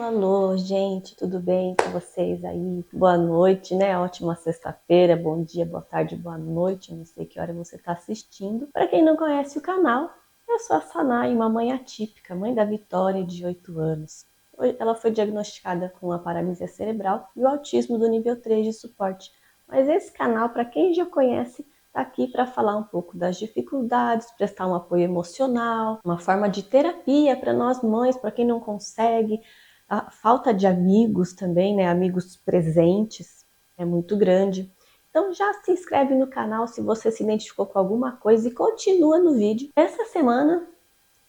Alô, gente, tudo bem com vocês aí? Boa noite, né? Ótima sexta-feira, bom dia, boa tarde, boa noite. Eu não sei que hora você está assistindo. Para quem não conhece o canal, eu sou a Sanai, uma mãe atípica, mãe da Vitória, de 8 anos. Ela foi diagnosticada com a paralisia cerebral e o autismo do nível 3 de suporte. Mas esse canal, para quem já conhece, está aqui para falar um pouco das dificuldades, prestar um apoio emocional, uma forma de terapia para nós mães, para quem não consegue. A falta de amigos também, né? Amigos presentes é muito grande. Então já se inscreve no canal se você se identificou com alguma coisa e continua no vídeo. Essa semana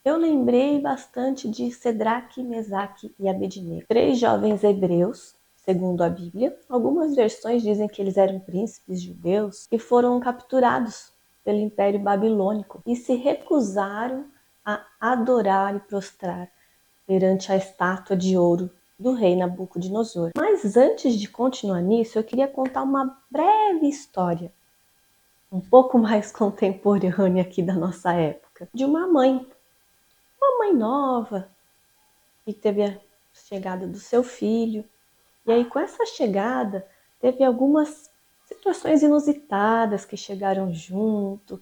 eu lembrei bastante de Sedraque, Mesaque e Abednego, 3 jovens hebreus, segundo a Bíblia. Algumas versões dizem que eles eram príncipes judeus e foram capturados pelo Império Babilônico e se recusaram a adorar e prostrar perante a estátua de ouro do rei Nabucodonosor. Mas antes de continuar nisso, eu queria contar uma breve história, um pouco mais contemporânea aqui da nossa época, de uma mãe nova, que teve a chegada do seu filho. E aí, com essa chegada, teve algumas situações inusitadas que chegaram junto,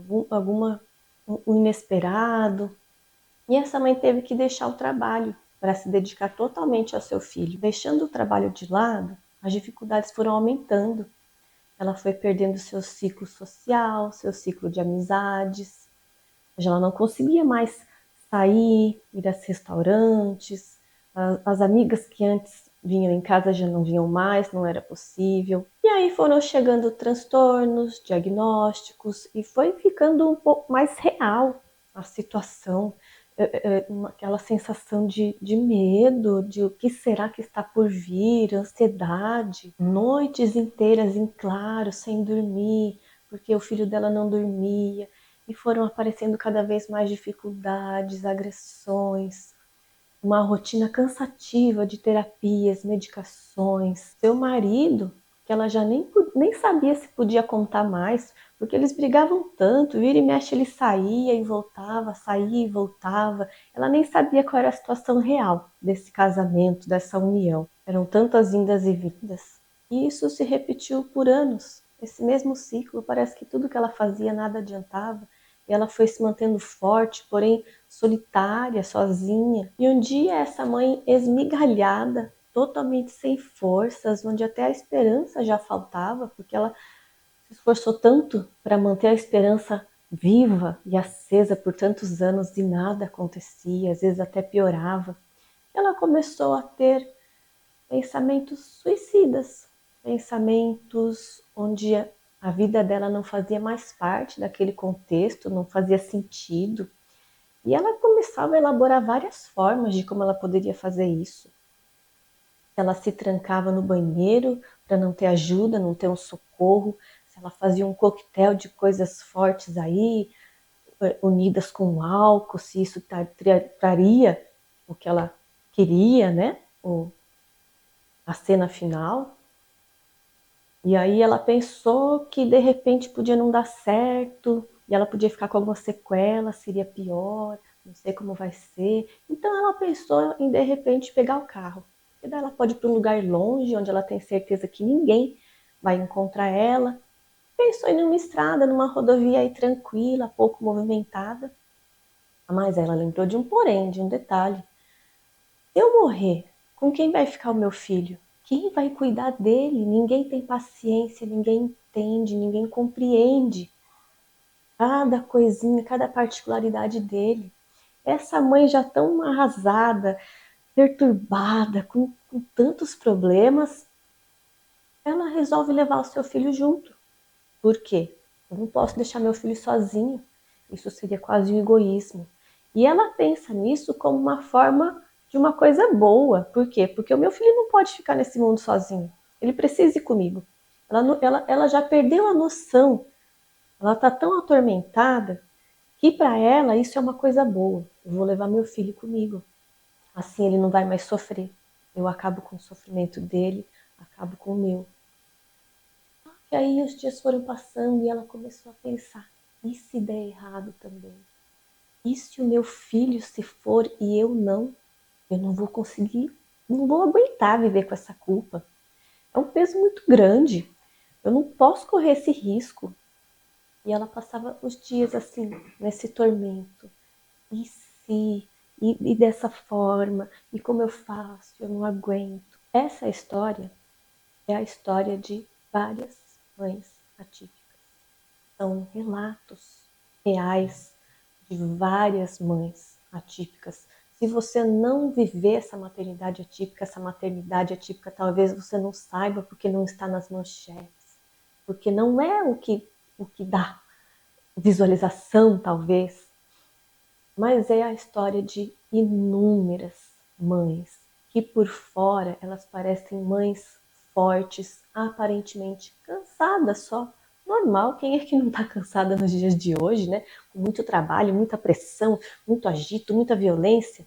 um inesperado. E essa mãe teve que deixar o trabalho para se dedicar totalmente ao seu filho. Deixando o trabalho de lado, as dificuldades foram aumentando. Ela foi perdendo seu ciclo social, seu ciclo de amizades. Ela não conseguia mais sair, ir a restaurantes. As amigas que antes vinham em casa já não vinham mais, não era possível. E aí foram chegando transtornos, diagnósticos, e foi ficando um pouco mais real a situação. Aquela sensação de medo, de o que será que está por vir, ansiedade, noites inteiras em claro, sem dormir, porque o filho dela não dormia, e foram aparecendo cada vez mais dificuldades, agressões, uma rotina cansativa de terapias, medicações. Seu marido, que ela já nem sabia se podia contar mais, porque eles brigavam tanto, vira e mexe ele saía e voltava, saía e voltava. Ela nem sabia qual era a situação real desse casamento, dessa união. Eram tantas indas e vindas. E isso se repetiu por anos. Esse mesmo ciclo, parece que tudo que ela fazia nada adiantava. E ela foi se mantendo forte, porém solitária, sozinha. E um dia essa mãe esmigalhada, totalmente sem forças, onde até a esperança já faltava, porque ela se esforçou tanto para manter a esperança viva e acesa por tantos anos e nada acontecia, às vezes até piorava. Ela começou a ter pensamentos suicidas, pensamentos onde a vida dela não fazia mais parte daquele contexto, não fazia sentido. E ela começava a elaborar várias formas de como ela poderia fazer isso. Ela se trancava no banheiro para não ter ajuda, não ter um socorro. Se ela fazia um coquetel de coisas fortes aí, unidas com álcool, se isso traria o que ela queria, né? A cena final. E aí ela pensou que de repente podia não dar certo, e ela podia ficar com alguma sequela, seria pior, não sei como vai ser. Então ela pensou em de repente pegar o carro. E daí ela pode ir para um lugar longe, onde ela tem certeza que ninguém vai encontrar ela. Pensou em uma estrada, numa rodovia aí tranquila, pouco movimentada. Mas ela lembrou de um porém, de um detalhe. Se eu morrer, com quem vai ficar o meu filho? Quem vai cuidar dele? Ninguém tem paciência, ninguém entende, ninguém compreende cada coisinha, cada particularidade dele. Essa mãe já tão arrasada, perturbada, com tantos problemas, ela resolve levar o seu filho junto. Por quê? Eu não posso deixar meu filho sozinho. Isso seria quase um egoísmo. E ela pensa nisso como uma forma de uma coisa boa. Por quê? Porque o meu filho não pode ficar nesse mundo sozinho. Ele precisa ir comigo. Ela já perdeu a noção. Ela está tão atormentada que para ela isso é uma coisa boa. Eu vou levar meu filho comigo. Assim ele não vai mais sofrer. Eu acabo com o sofrimento dele, acabo com o meu. E aí os dias foram passando e ela começou a pensar, e se der errado também? E se o meu filho se for e eu não vou conseguir? não vou aguentar viver com essa culpa. É um peso muito grande. Eu não posso correr esse risco. E ela passava os dias assim, nesse tormento. E se? E dessa forma? E como eu faço? Eu não aguento. Essa história é a história de várias mães atípicas. São relatos reais de várias mães atípicas. Se você não viver essa maternidade atípica, talvez você não saiba porque não está nas manchetes, porque não é o que dá visualização, talvez, mas é a história de inúmeras mães que por fora elas parecem mães fortes, aparentemente cansadas só. Normal, quem é que não está cansada nos dias de hoje, né? Com muito trabalho, muita pressão, muito agito, muita violência.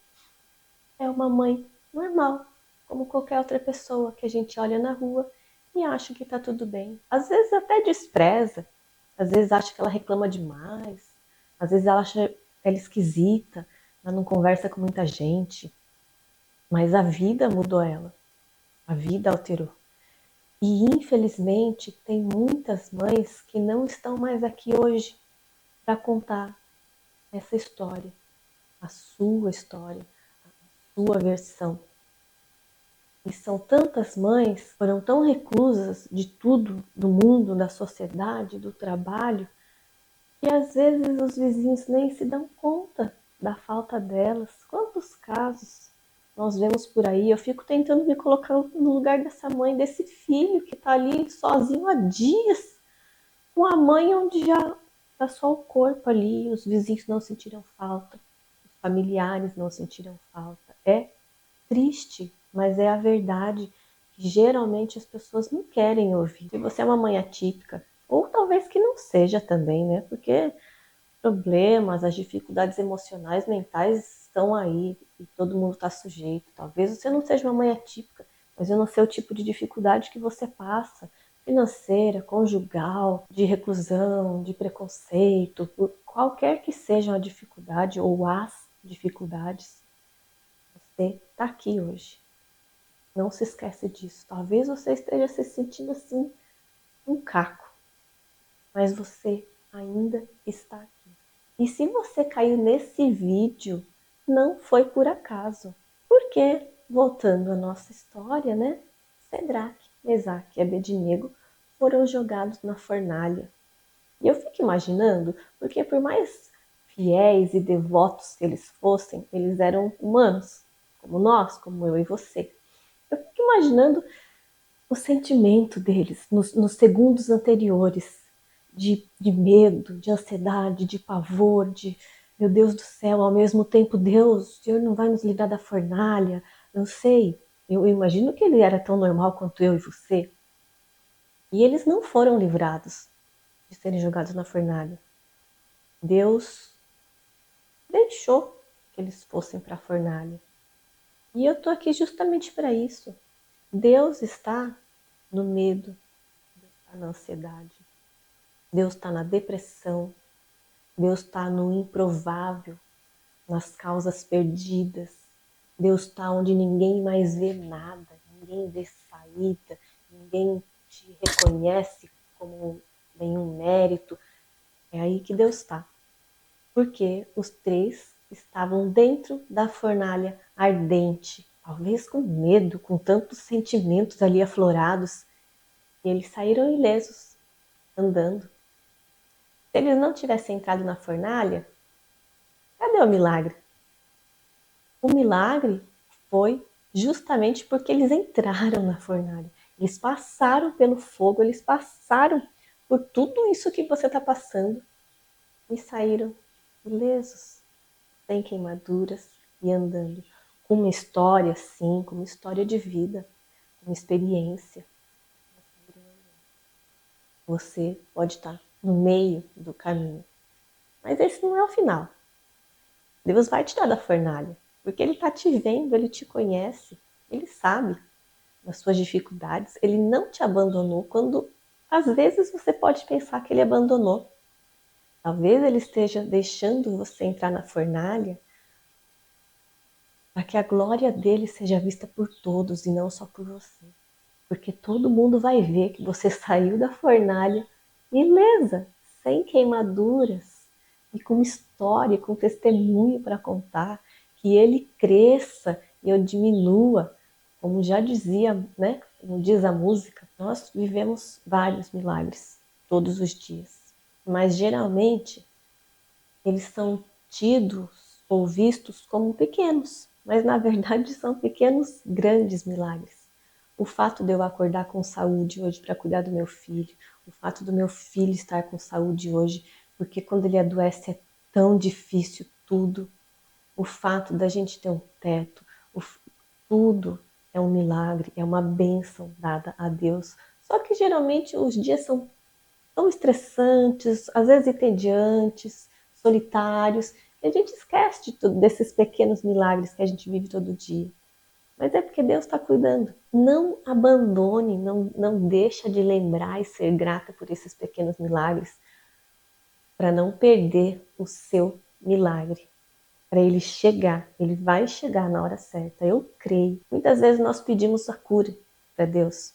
É uma mãe normal, como qualquer outra pessoa que a gente olha na rua e acha que está tudo bem. Às vezes até despreza, às vezes acha que ela reclama demais, às vezes ela acha ela esquisita, ela não conversa com muita gente. Mas a vida mudou ela, a vida alterou. E infelizmente tem muitas mães que não estão mais aqui hoje para contar essa história, a sua versão. E são tantas mães, foram tão reclusas de tudo, do mundo, da sociedade, do trabalho, que às vezes os vizinhos nem se dão conta da falta delas. Quantos casos nós vemos por aí? Eu fico tentando me colocar no lugar dessa mãe, desse filho que está ali sozinho há dias, com a mãe onde já está só o corpo ali, os vizinhos não sentiram falta, os familiares não sentiram falta. É triste, mas é a verdade que geralmente as pessoas não querem ouvir. Se você é uma mãe atípica, ou talvez que não seja também, né? Porque problemas, as dificuldades emocionais, mentais estão aí e todo mundo está sujeito. Talvez você não seja uma mãe atípica, mas eu não sei o tipo de dificuldade que você passa, financeira, conjugal, de reclusão, de preconceito, por qualquer que seja a dificuldade ou as dificuldades, você está aqui hoje. Não se esquece disso. Talvez você esteja se sentindo assim, um caco, mas você ainda está aqui. E se você caiu nesse vídeo, não foi por acaso. Porque, voltando à nossa história, né? Cedraque, Mesaque e Abednego foram jogados na fornalha. E eu fico imaginando, porque por mais fiéis e devotos que eles fossem, eles eram humanos, como nós, como eu e você. Eu fico imaginando o sentimento deles nos segundos anteriores, de medo, de ansiedade, de pavor, de meu Deus do céu, ao mesmo tempo, Deus, o Senhor não vai nos livrar da fornalha, não sei. Eu imagino que ele era tão normal quanto eu e você. E eles não foram livrados de serem jogados na fornalha. Deus deixou que eles fossem para a fornalha. E eu estou aqui justamente para isso. Deus está no medo, Deus está na ansiedade, Deus está na depressão, Deus está no improvável, nas causas perdidas. Deus está onde ninguém mais vê nada, ninguém vê saída, ninguém te reconhece como nenhum mérito. É aí que Deus está. Porque os três estavam dentro da fornalha ardente, talvez com medo, com tantos sentimentos ali aflorados, e eles saíram ilesos, andando. Se eles não tivessem entrado na fornalha, cadê o milagre? O milagre foi justamente porque eles entraram na fornalha. Eles passaram pelo fogo, eles passaram por tudo isso que você está passando e saíram ilesos, sem queimaduras e andando. Com uma história, sim, com uma história de vida, uma experiência. Você pode estar no meio do caminho. Mas esse não é o final. Deus vai tirar da fornalha, porque Ele está te vendo, Ele te conhece, Ele sabe das suas dificuldades, Ele não te abandonou quando às vezes você pode pensar que Ele abandonou. Talvez Ele esteja deixando você entrar na fornalha para que a glória dele seja vista por todos e não só por você. Porque todo mundo vai ver que você saiu da fornalha ilesa, sem queimaduras, e com história, com testemunho para contar, que ele cresça e eu diminua, como já dizia, né? Como diz a música, nós vivemos vários milagres todos os dias, mas geralmente eles são tidos ou vistos como pequenos, mas na verdade são pequenos, grandes milagres. O fato de eu acordar com saúde hoje para cuidar do meu filho, o fato do meu filho estar com saúde hoje, porque quando ele adoece é tão difícil tudo. O fato da gente ter um teto, tudo é um milagre, é uma bênção dada a Deus. Só que geralmente os dias são tão estressantes, às vezes entediantes, solitários, e a gente esquece de tudo, desses pequenos milagres que a gente vive todo dia. Mas é porque Deus está cuidando. Não abandone, não deixa de lembrar e ser grata por esses pequenos milagres, para não perder o seu milagre. Para ele chegar, ele vai chegar na hora certa, eu creio. Muitas vezes nós pedimos a cura para Deus,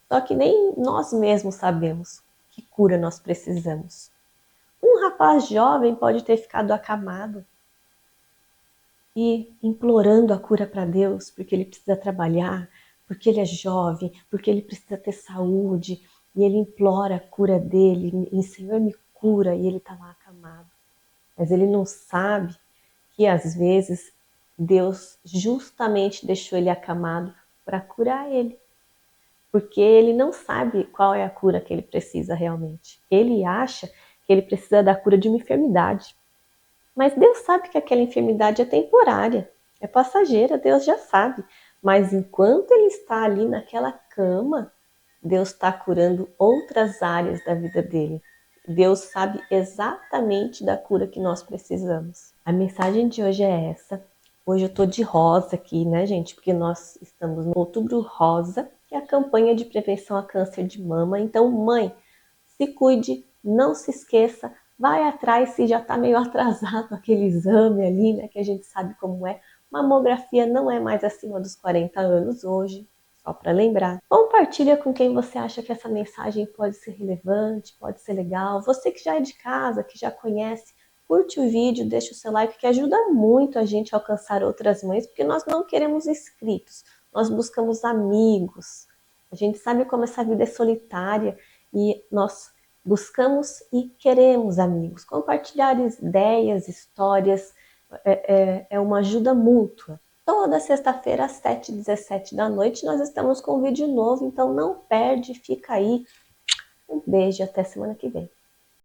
só que nem nós mesmos sabemos que cura nós precisamos. Um rapaz jovem pode ter ficado acamado e implorando a cura para Deus, porque ele precisa trabalhar, porque ele é jovem, porque ele precisa ter saúde, e ele implora a cura dele, e Senhor me cura, e ele está lá acamado. Mas ele não sabe que às vezes Deus justamente deixou ele acamado para curar ele. Porque ele não sabe qual é a cura que ele precisa realmente. Ele acha que ele precisa da cura de uma enfermidade. Mas Deus sabe que aquela enfermidade é temporária, é passageira, Deus já sabe. Mas enquanto ele está ali naquela cama, Deus está curando outras áreas da vida dele. Deus sabe exatamente da cura que nós precisamos. A mensagem de hoje é essa. Hoje eu tô de rosa aqui, né, gente? Porque nós estamos no Outubro Rosa, que é a campanha de prevenção a câncer de mama. Então, mãe, se cuide, não se esqueça, vai atrás se já tá meio atrasado aquele exame ali, né, que a gente sabe como é. Mamografia não é mais acima dos 40 anos hoje, só para lembrar. Compartilha com quem você acha que essa mensagem pode ser relevante, pode ser legal. Você que já é de casa, que já conhece, curte o vídeo, deixa o seu like, que ajuda muito a gente a alcançar outras mães, porque nós não queremos inscritos, nós buscamos amigos. A gente sabe como essa vida é solitária e nós buscamos e queremos amigos. Compartilhar ideias, histórias, é uma ajuda mútua. Toda sexta-feira às 7h17 da noite nós estamos com um vídeo novo, então não perde, fica aí. Um beijo, até semana que vem.